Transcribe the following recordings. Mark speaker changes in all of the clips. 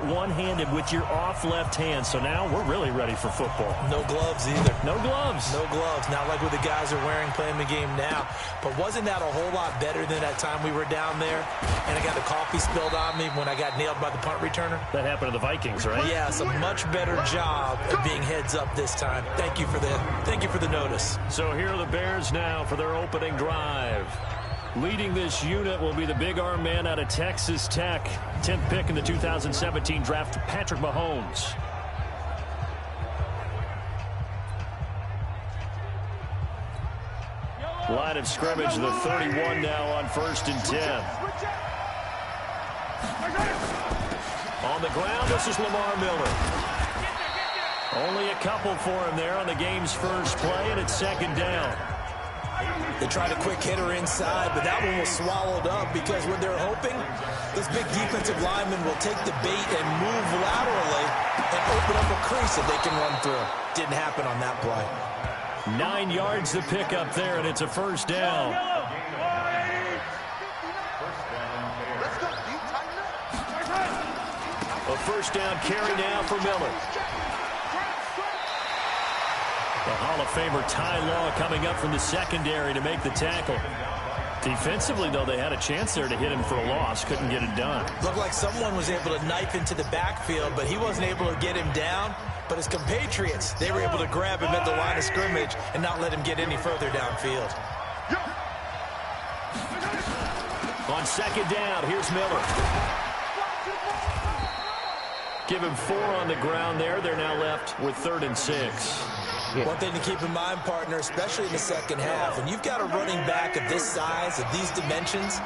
Speaker 1: one-handed with your off left hand. So now we're really ready for football.
Speaker 2: No gloves either.
Speaker 1: No gloves.
Speaker 2: No gloves. Not like what the guys are wearing playing the game now. But wasn't that a whole lot better than that time we were down there and I got the coffee spilled on me when I got nailed by the punt returner?
Speaker 1: That happened to the Vikings, right?
Speaker 2: Yeah, it's a much better job of being heads up this time. Thank you for the notice.
Speaker 1: So here are the Bears now for their opening drive. Leading this unit will be the big arm man out of Texas Tech. 10th pick in the 2017 draft, Patrick Mahomes. Line of scrimmage, the 31 now on 1st and 10. On the ground, this is Lamar Miller. Only a couple for him there on the game's first play, and it's 2nd down.
Speaker 2: They tried a quick hitter inside, but that one was swallowed up because what they're hoping, this big defensive lineman will take the bait and move laterally and open up a crease that they can run through. Didn't happen on that play.
Speaker 1: 9 yards to pick up there, and it's a 1st down. A 1st down carry now for Miller. The Hall of Famer Ty Law coming up from the secondary to make the tackle. Defensively, though, they had a chance there to hit him for a loss. Couldn't get it done.
Speaker 2: Looked like someone was able to knife into the backfield, but he wasn't able to get him down. But his compatriots, they were able to grab him at the line of scrimmage and not let him get any further downfield.
Speaker 1: On 2nd down, here's Miller. Give him 4 on the ground there. They're now left with 3rd and 6.
Speaker 2: One thing to keep in mind, partner, especially in the second half, when you've got a running back of this size, of these dimensions,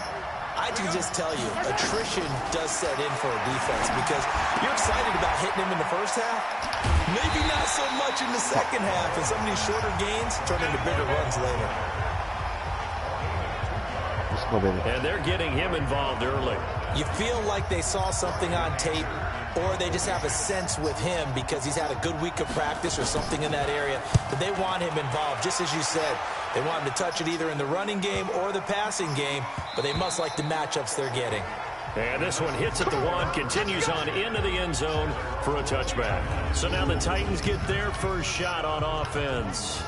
Speaker 2: I can just tell you, attrition does set in for a defense because you're excited about hitting him in the first half. Maybe not so much in the second half, and some of these shorter gains turn into bigger runs later.
Speaker 1: And they're getting him involved early.
Speaker 2: You feel like they saw something on tape, or they just have a sense with him because he's had a good week of practice or something in that area, but they want him involved, just as you said. They want him to touch it either in the running game or the passing game, but they must like the matchups they're getting.
Speaker 1: And this one hits at the 1, continues on into the end zone for a touchback. So now the Titans get their first shot on offense.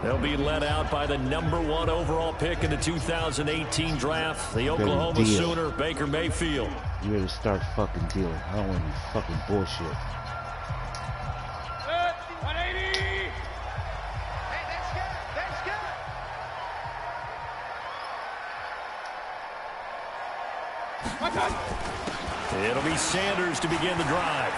Speaker 1: They'll be led out by the #1 overall pick in the 2018 draft, the Oklahoma Sooner, Baker Mayfield.
Speaker 3: You ready to start fucking dealing. I don't want any fucking bullshit.
Speaker 1: It'll be Sanders to begin the drive.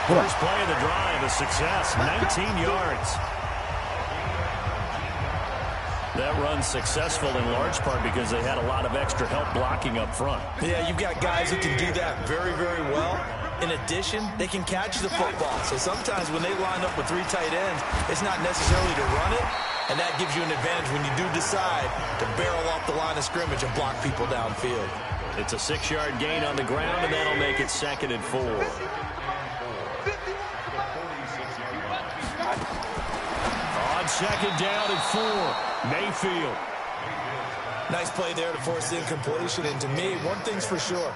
Speaker 1: First play of the drive, a success, 19 yards. That run's successful in large part because they had a lot of extra help blocking up front.
Speaker 2: Yeah, you've got guys who can do that very, very well. In addition, they can catch the football. So sometimes when they line up with 3 tight ends, it's not necessarily to run it, and that gives you an advantage when you do decide to barrel off the line of scrimmage and block people downfield.
Speaker 1: It's a 6-yard gain on the ground, and that'll make it 2nd and 4. On 2nd down and 4, Mayfield.
Speaker 2: Nice play there to force the incompletion, and to me, one thing's for sure.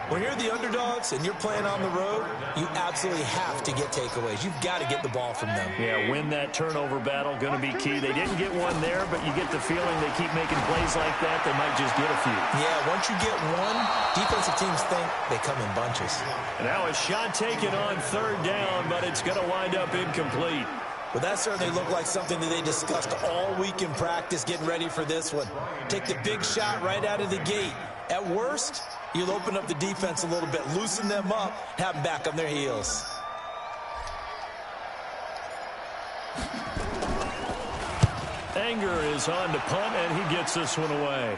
Speaker 2: When you're the underdogs and you're playing on the road, you absolutely have to get takeaways. You've got to get the ball from them.
Speaker 1: Yeah, win that turnover battle, going to be key. They didn't get one there, but you get the feeling they keep making plays like that, they might just get a few.
Speaker 2: Yeah, once you get one, defensive teams think they come in bunches.
Speaker 1: And now a shot taken on 3rd down, but it's going to wind up incomplete.
Speaker 2: Well, that certainly looked like something that they discussed all week in practice, getting ready for this one. Take the big shot right out of the gate. At worst, you'll open up the defense a little bit, loosen them up, have them back on their heels.
Speaker 1: Anger is on to punt, and he gets this one away.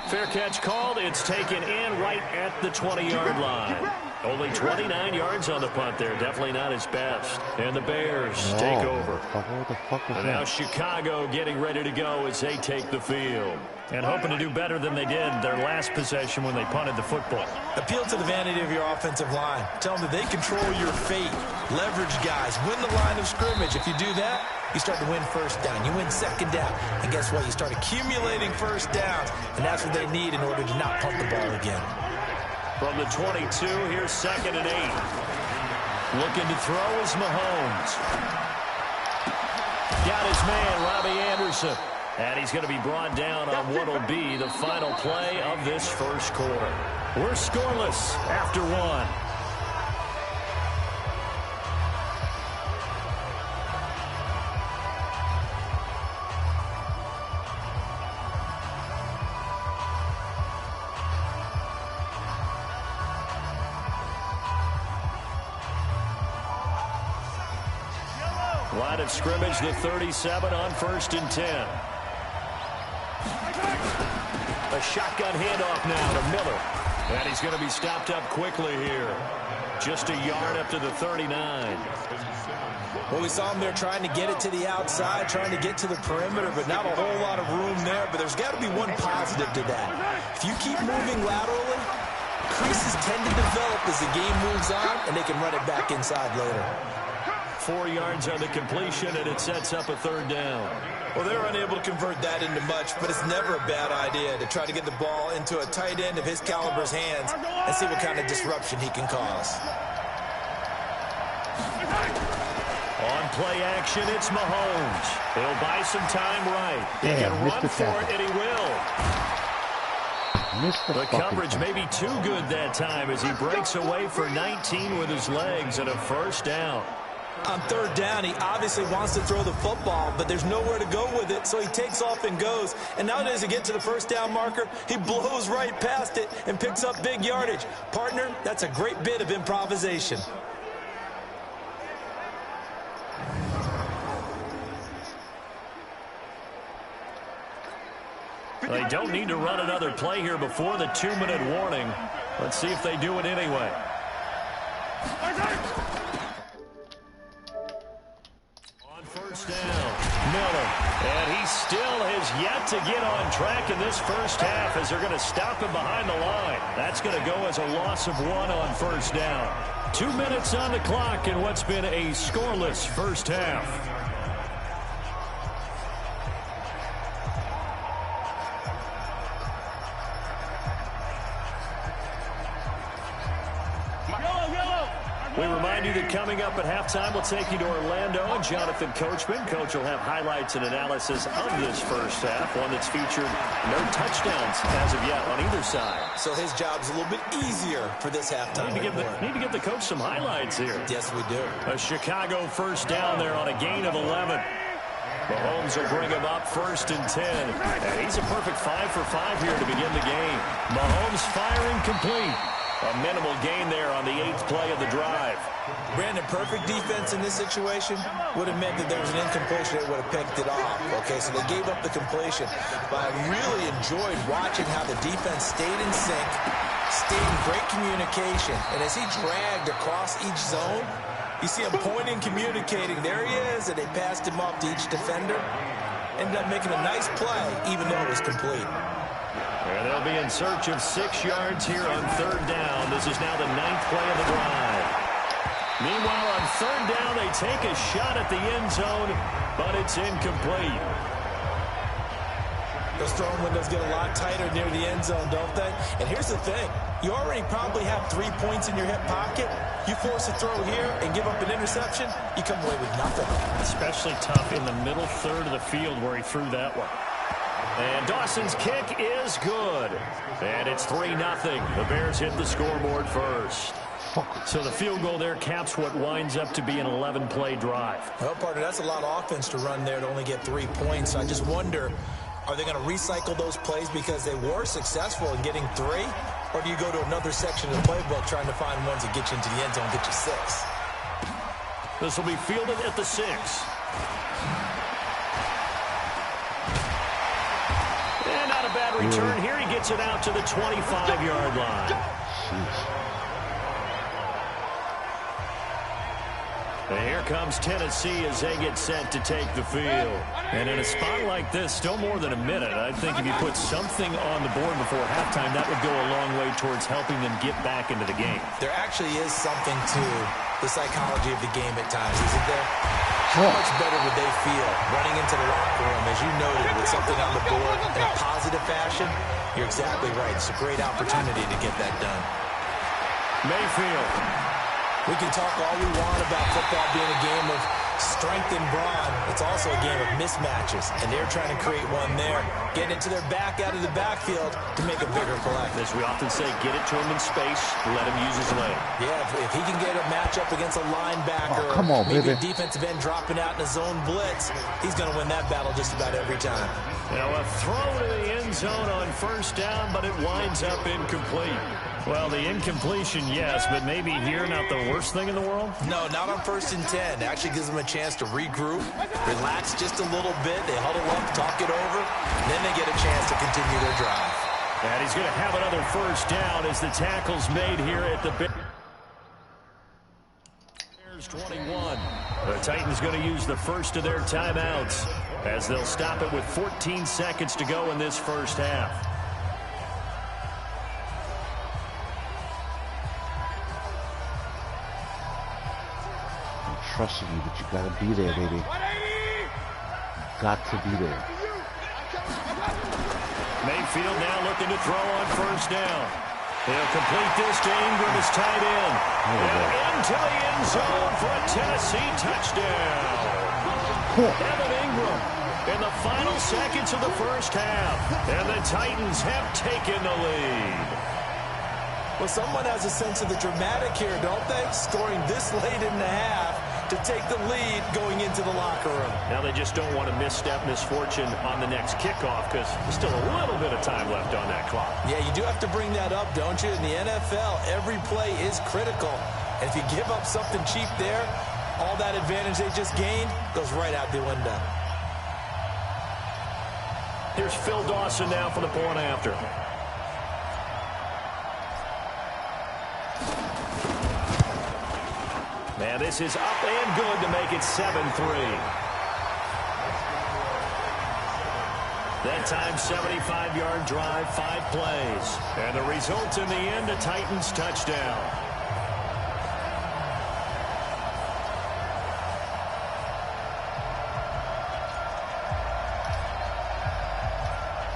Speaker 1: Fair catch called. It's taken in right at the 20-yard line. Only 29 yards on the punt there. Definitely not his best. And the Bears take over.
Speaker 3: What the fuck is
Speaker 1: And now Chicago getting ready to go as they take the field. And hoping to do better than they did their last possession when they punted the football.
Speaker 2: Appeal to the vanity of your offensive line. Tell them that they control your fate. Leverage guys. Win the line of scrimmage. If you do that, you start to win first down. You win second down. And guess what? You start accumulating first downs. And that's what they need in order to not punt the ball again.
Speaker 1: From the 22, here's 2nd and 8. Looking to throw is Mahomes. Got his man, Robbie Anderson. And he's going to be brought down on what will be the final play of this first quarter. We're scoreless after 1. Line of scrimmage, the 37 on 1st and 10. A shotgun handoff now to Miller. And he's going to be stopped up quickly here. Just a yard up to the 39.
Speaker 2: Well, we saw him there trying to get it to the outside, trying to get to the perimeter, but not a whole lot of room there. But there's got to be one positive to that. If you keep moving laterally, creases tend to develop as the game moves on, and they can run it back inside later.
Speaker 1: 4 yards on the completion, and it sets up a 3rd down.
Speaker 2: Well, they're unable to convert that into much, but it's never a bad idea to try to get the ball into a tight end of his caliber's hands and see what kind of disruption he can cause.
Speaker 1: On play action, it's Mahomes. He'll buy some time right. He can run for it, and he will. The coverage may be too good that time as he breaks away for 19 with his legs and a 1st down.
Speaker 2: On 3rd down, he obviously wants to throw the football, but there's nowhere to go with it, so he takes off and goes. And nowadays, to get to the 1st down marker, he blows right past it and picks up big yardage. Partner, that's a great bit of improvisation.
Speaker 1: They don't need to run another play here before the 2-minute warning. Let's see if they do it anyway. On 1st down, Miller. And he still has yet to get on track in this first half as they're going to stop him behind the line. That's going to go as a loss of 1 on 1st down. 2 minutes on the clock in what's been a scoreless first half. We remind you that coming up at halftime, we'll take you to Orlando and Jonathan Coachman. Coach will have highlights and analysis of this first half, one that's featured no touchdowns as of yet on either side.
Speaker 2: So his job's a little bit easier for this halftime.
Speaker 1: Need to give the coach some highlights here.
Speaker 2: Yes, we do.
Speaker 1: A Chicago 1st down there on a gain of 11. Mahomes will bring him up 1st and 10. And he's a perfect 5 for 5 here to begin the game. Mahomes firing complete. A minimal gain there on the 8th play of the drive.
Speaker 2: Brandon, perfect defense in this situation would have meant that there was an incompletion that would have picked it off. Okay, so they gave up the completion. But I really enjoyed watching how the defense stayed in sync, stayed in great communication. And as he dragged across each zone, you see him pointing, communicating. There he is, and they passed him off to each defender. Ended up making a nice play, even though it was complete.
Speaker 1: And they'll be in search of 6 yards here on 3rd down. This is now the 9th play of the drive. Meanwhile, on 3rd down, they take a shot at the end zone, but it's incomplete.
Speaker 2: Those throwing windows get a lot tighter near the end zone, don't they? And here's the thing. You already probably have 3 points in your hip pocket. You force a throw here and give up an interception, you come away with nothing.
Speaker 1: Especially tough in the middle 3rd of the field where he threw that one. And Dawson's kick is good. And it's 3-0. The Bears hit the scoreboard first. So the field goal there caps what winds up to be an 11-play drive.
Speaker 2: Well, partner, that's a lot of offense to run there to only get 3 points. I just wonder, are they going to recycle those plays because they were successful in getting 3? Or do you go to another section of the playbook trying to find ones that get you into the end zone and get you 6?
Speaker 1: This will be fielded at the 6. And not a bad return here. He gets it out to the 25-yard line. And here comes Tennessee as they get set to take the field. And in a spot like this, still more than a minute, I think if you put something on the board before halftime, that would go a long way towards helping them get back into the game.
Speaker 2: There actually is something to the psychology of the game at times, isn't there? How much better would they feel running into the locker room, as you noted, with something on the board in a positive fashion? You're exactly right. It's a great opportunity to get that done.
Speaker 1: Mayfield.
Speaker 2: We can talk all we want about football being a game of strength and brawn. It's also a game of mismatches, and they're trying to create one there. Getting it to their back out of the backfield to make a bigger play.
Speaker 1: As we often say, get it to him in space, let him use his leg.
Speaker 2: Yeah, if he can get a matchup against a linebacker,
Speaker 3: come on,
Speaker 2: maybe
Speaker 3: baby.
Speaker 2: a defensive end dropping out in a zone blitz, he's going to win that battle just about every time.
Speaker 1: Now a throw to the end zone on first down, but it winds up incomplete. Well, the incompletion, yes, but maybe here not the worst thing in the world?
Speaker 2: No, not on 1st and 10. It actually gives them a chance to regroup, relax just a little bit. They huddle up, talk it over, and then they get a chance to continue their drive.
Speaker 1: And he's going to have another first down as the tackle's made here at the Bears 21. The Titans going to use the first of their timeouts as they'll stop it with 14 seconds to go in this first half.
Speaker 3: Trusting you, but you gotta be there, baby. Got to be there.
Speaker 1: Mayfield now looking to throw on first down. He'll complete this to Ingram as tight end. And into the end zone for a Tennessee touchdown. Evan Ingram in the final seconds of the first half. And the Titans have taken the lead.
Speaker 2: Well, someone has a sense of the dramatic here, don't they? Scoring this late in the half to take the lead going into the locker room.
Speaker 1: Now they just don't want to misstep misfortune on the next kickoff because there's still a little bit of time left on that clock.
Speaker 2: Yeah, you do have to bring that up, don't you? In the NFL, every play is critical. And if you give up something cheap there, all that advantage they just gained goes right out the window.
Speaker 1: Here's Phil Dawson now for the point after. Now this is up and good to make it 7-3. That time, 75-yard drive, 5 plays. And the result in the end, a Titans touchdown.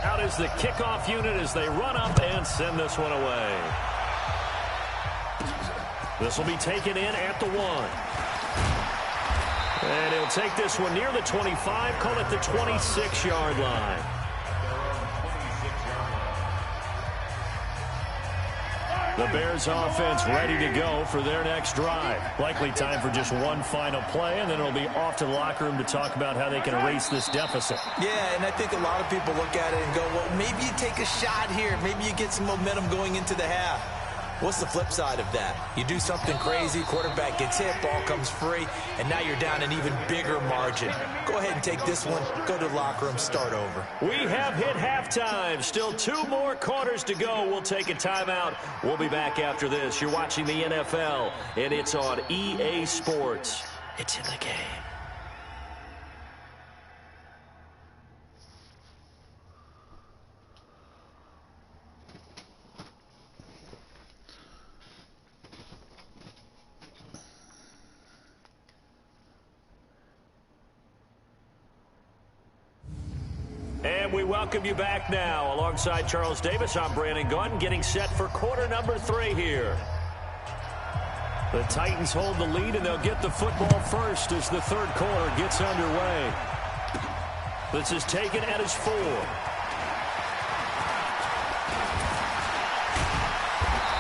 Speaker 1: Out is the kickoff unit as they run up and send this one away. This will be taken in at the 1. And he'll take this one near the 25, call it the 26-yard line. The Bears offense ready to go for their next drive. Likely time for just one final play, and then it'll be off to the locker room to talk about how they can erase this deficit.
Speaker 2: Yeah, and I think a lot of people look at it and go, well, maybe you take a shot here. Maybe you get some momentum going into the half. What's the flip side of that? You do something crazy, quarterback gets hit, ball comes free, and now you're down an even bigger margin. Go ahead and take this one, go to the locker room, start over.
Speaker 1: We have hit halftime. Still 2 more quarters to go. We'll take a timeout. We'll be back after this. You're watching the NFL, and it's on EA Sports. It's in the game. And we welcome you back now. Alongside Charles Davis, I'm Brandon Gunn, getting set for quarter number 3 here. The Titans hold the lead, and they'll get the football first as the third quarter gets underway. This is taken at his 4.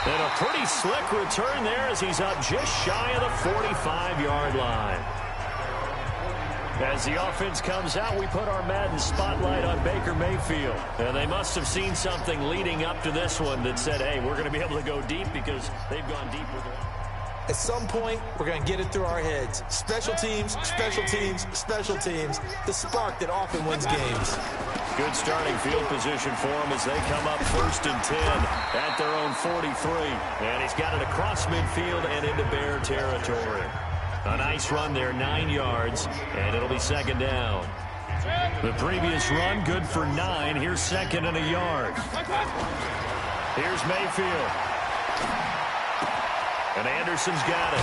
Speaker 1: And a pretty slick return there as he's up just shy of the 45-yard line. As the offense comes out, we put our Madden spotlight on Baker Mayfield. And they must have seen something leading up to this one that said, hey, we're going to be able to go deep because they've gone deep with one.
Speaker 2: At some point, we're going to get it through our heads. Special teams, special teams, special teams. The spark that often wins games.
Speaker 1: Good starting field position for them as they come up 1st and 10 at their own 43. And he's got it across midfield and into Bear territory. A nice run there, 9 yards, and it'll be second down. The previous run, good for 9. Here's second and a yard. Here's Mayfield. And Anderson's got it.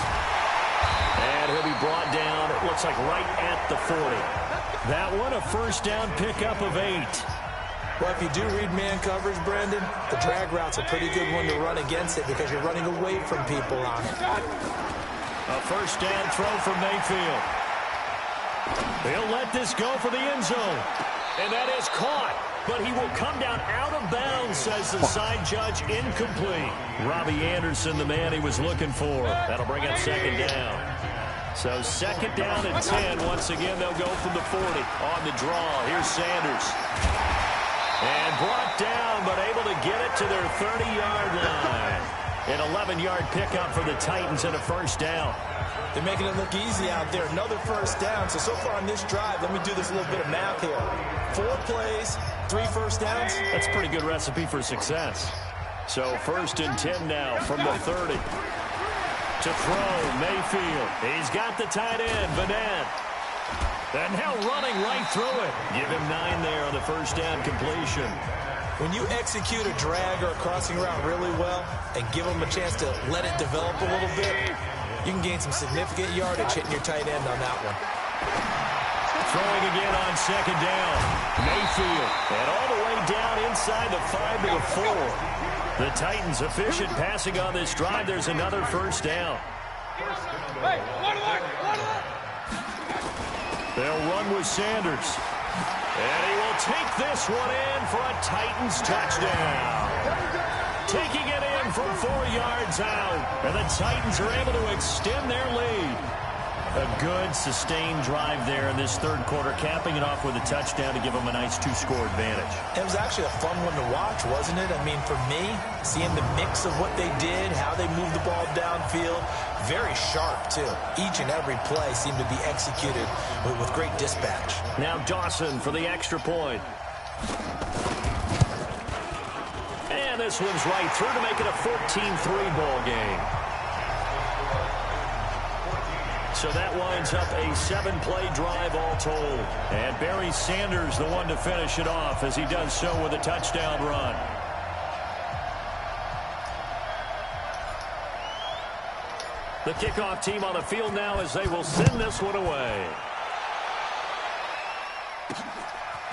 Speaker 1: And he'll be brought down, it looks like right at the 40. That one, a first down pickup of 8.
Speaker 2: Well, if you do read man coverage, Brandon, the drag route's a pretty good one to run against it because you're running away from people on it.
Speaker 1: A first down throw for Mayfield. He'll let this go for the end zone. And that is caught. But he will come down out of bounds, says the side judge, incomplete. Robbie Anderson, the man he was looking for. That'll bring up second down. So second down and 10. Once again, they'll go from the 40 on the draw. Here's Sanders. And brought down, but able to get it to their 30-yard line. An 11-yard pickup for the Titans and a first down.
Speaker 2: They're making it look easy out there. Another first down. So far on this drive, let me do this little bit of math here. 4 plays, 3 first downs.
Speaker 1: That's a pretty good recipe for success. So first and 10 now from the 30. To throw, Mayfield. He's got the tight end, Vanette. And now running right through it. Give him 9 there on the first down completion.
Speaker 2: When you execute a drag or a crossing route really well and give them a chance to let it develop a little bit, you can gain some significant yardage hitting your tight end on that one.
Speaker 1: Throwing again on second down. Mayfield. And all the way down inside the 5 to the 4. The Titans efficient passing on this drive. There's another first down. They'll run with Sanders. And he will take this one in for a Titans touchdown. Taking it in from 4 yards out. And the Titans are able to extend their lead. A good, sustained drive there in this third quarter, capping it off with a touchdown to give them a nice 2-score advantage.
Speaker 2: It was actually a fun one to watch, wasn't it? I mean, for me, seeing the mix of what they did, how they moved the ball downfield, very sharp, too. Each and every play seemed to be executed with great dispatch.
Speaker 1: Now Dawson for the extra point. And this one's right through to make it a 14-3 ball game. So that winds up a 7-play drive all told. And Barry Sanders the one to finish it off as he does so with a touchdown run. The kickoff team on the field now as they will send this one away.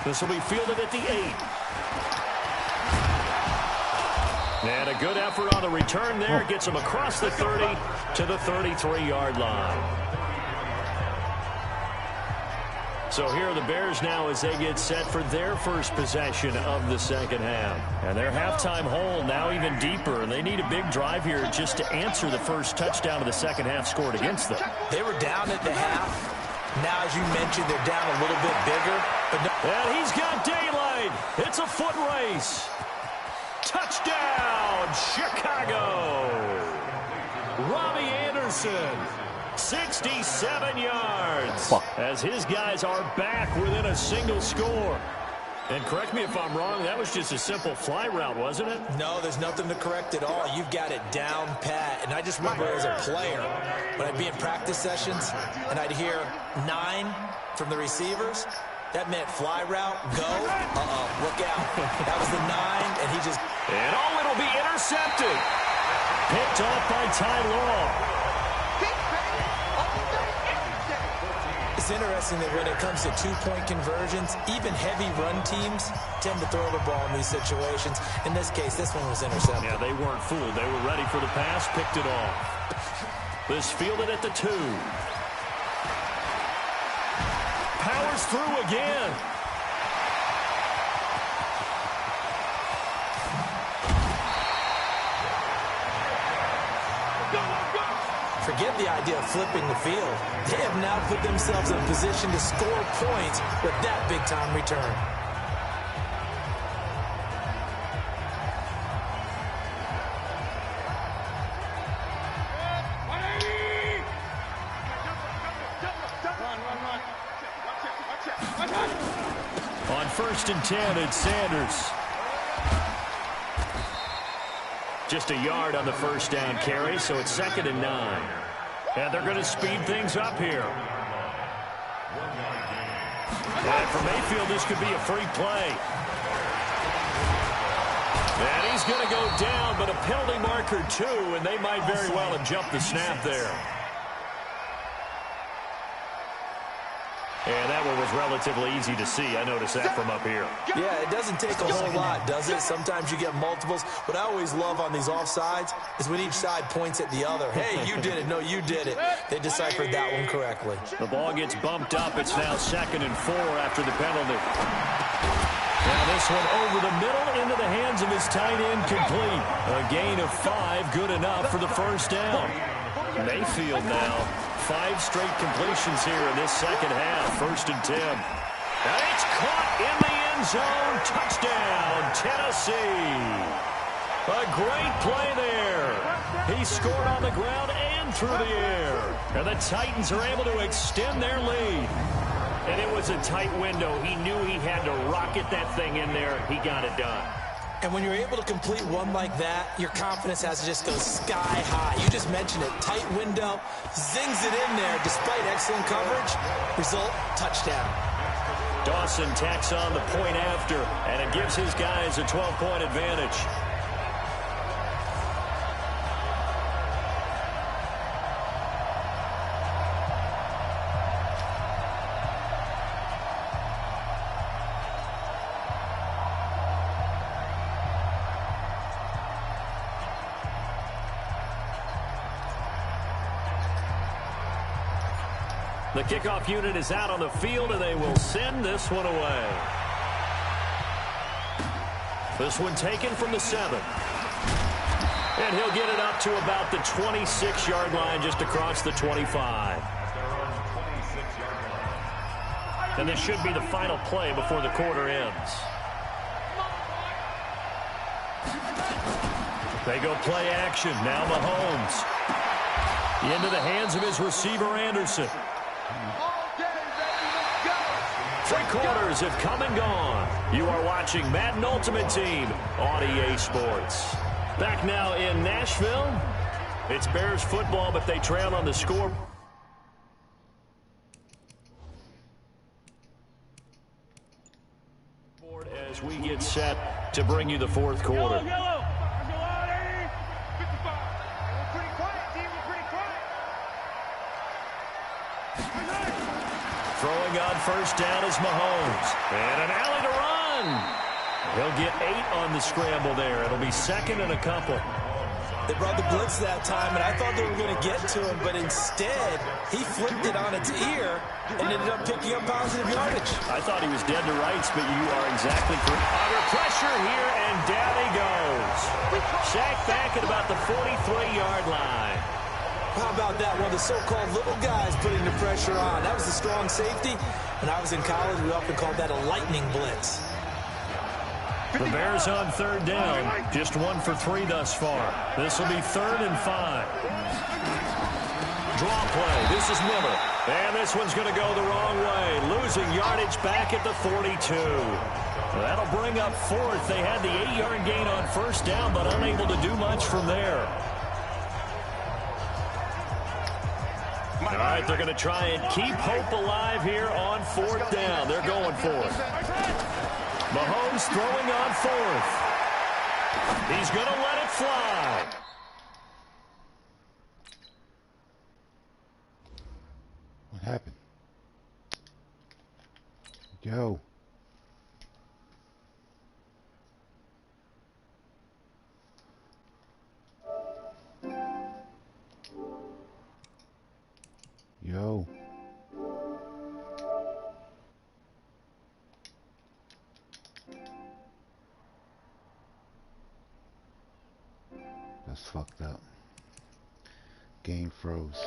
Speaker 1: This will be fielded at the 8. And a good effort on the return there. Gets him across the 30 to the 33-yard line. So here are the Bears now as they get set for their first possession of the second half. And their halftime hole now even deeper. And they need a big drive here just to answer the first touchdown of the second half scored against them.
Speaker 2: They were down at the half. Now, as you mentioned, they're down a little bit bigger. But no.
Speaker 1: And he's got daylight. It's a foot race. Touchdown, Chicago. Robbie Anderson. 67 yards as his guys are back within a single score. And correct me if I'm wrong, that was just a simple fly route, wasn't it?
Speaker 2: No, there's nothing to correct at all. You've got it down pat. And I just remember as a player, when I'd be in practice sessions and I'd hear 9 from the receivers, that meant fly route, go, look out. That was the 9, and he just...
Speaker 1: And it'll be intercepted. Picked off by Ty Law.
Speaker 2: It's interesting that when it comes to 2-point conversions, even heavy run teams tend to throw the ball in these situations. In this case, this one was intercepted.
Speaker 1: Yeah, they weren't fooled. They were ready for the pass, picked it off. This fielded at the 2. Powers through again.
Speaker 2: Forget the idea of flipping the field. They have now put themselves in a position to score points with that big-time return.
Speaker 1: On 1st and 10, it's Sanders. Just a yard on the first down carry, so it's 2nd and 9. And they're going to speed things up here. And for Mayfield, this could be a free play. And he's going to go down, but a penalty marker too, and they might very well have jumped the snap there. And that one was relatively easy to see. I noticed that from up here.
Speaker 2: Yeah, it doesn't take a whole lot, does it? Sometimes you get multiples. What I always love on these offsides is when each side points at the other. Hey, you did it. No, you did it. They deciphered that one correctly.
Speaker 1: The ball gets bumped up. It's now 2nd and 4 after the penalty. Now this one over the middle into the hands of his tight end, complete. A gain of 5, good enough for the first down. Mayfield now 5 straight completions here in this second half. 1st and 10. And it's caught in the end zone. Touchdown, Tennessee. A great play there. He scored on the ground and through the air. And the Titans are able to extend their lead. And it was a tight window. He knew he had to rocket that thing in there. He got it done.
Speaker 2: And when you're able to complete one like that, your confidence has to just go sky high. You just mentioned it. Tight window, zings it in there despite excellent coverage. Result, touchdown.
Speaker 1: Dawson tacks on the point after, and it gives his guys a 12-point advantage. The kickoff unit is out on the field, and they will send this one away. This one taken from the 7. And he'll get it up to about the 26-yard line, just across the 25. And this should be the final play before the quarter ends. They go play action. Now Mahomes. Into the hands of his receiver, Anderson. 3 quarters have come and gone. You are watching Madden Ultimate Team on EA Sports. Back now in Nashville. It's Bears football, but they trail on the score. As we get set to bring you the 4th quarter. Throwing on first down is Mahomes. And an alley to run. He'll get 8 on the scramble there. It'll be 2nd and a couple.
Speaker 2: They brought the blitz that time, and I thought they were going to get to him, but instead, he flipped it on its ear and ended up picking up positive yardage.
Speaker 1: I thought he was dead to rights, but you are exactly correct. Under pressure here, and down he goes. Sacked back at about the 43-yard line.
Speaker 2: How about that? One of the so-called little guys putting the pressure on. That was a strong safety. When I was in college, we often called that a lightning blitz.
Speaker 1: The Bears on 3rd down. Just 1 for 3 thus far. This will be 3rd and 5. Draw play. This is Miller. And this one's going to go the wrong way. Losing yardage back at the 42. That'll bring up 4th. They had the 8-yard gain on first down, but unable to do much from there. All right, they're going to try and keep hope alive here on 4th down. They're going for it. Mahomes throwing on 4th. He's going to let it fly.
Speaker 3: What happened? Go. Yo. That's fucked up. Game froze.